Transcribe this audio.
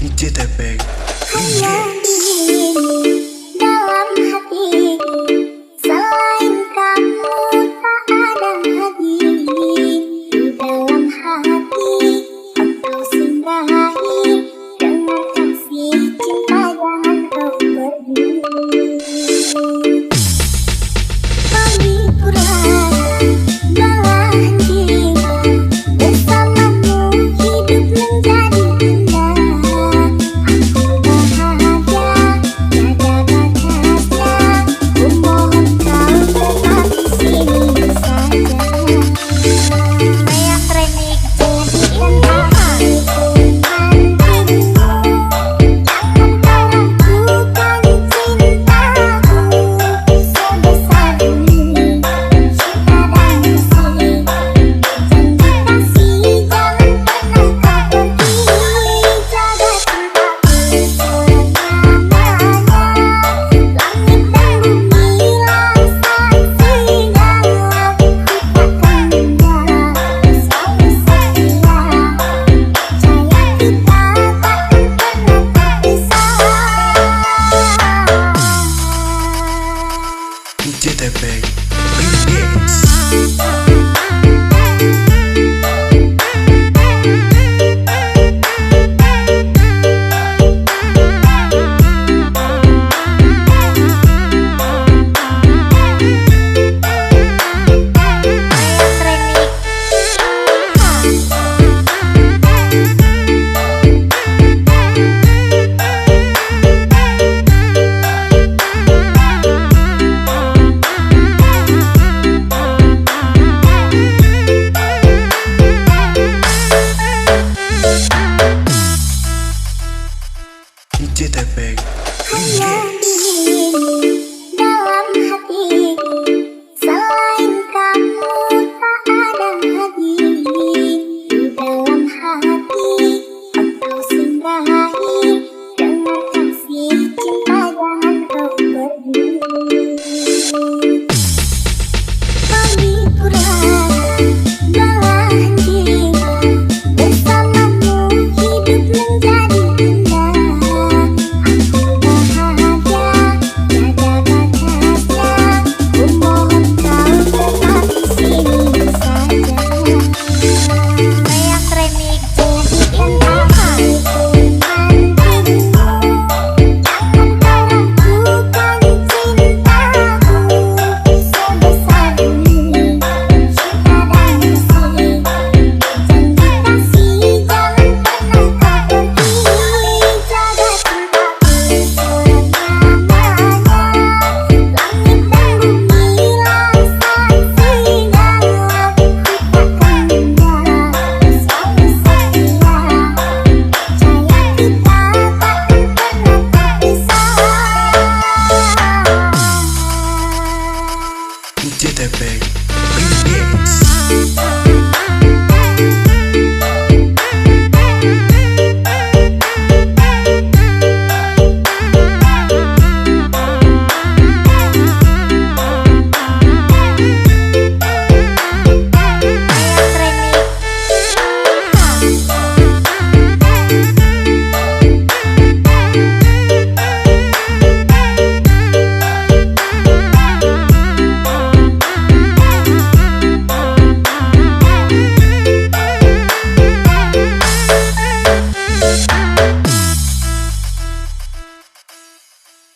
DJ Tepeng Remix. Dalam hati selain kamu tak ada lagi. Di dalam hati engkau singgahi dengan kasih cinta yang kau pergi. Kami kurang dalam jiwa bersamamu hidup menjadi indah. DJ Tepeng Remix. DJ Tepeng Remix. Dalam hati selain kamu tak ada lagi. Di dalam hati engkau singgahi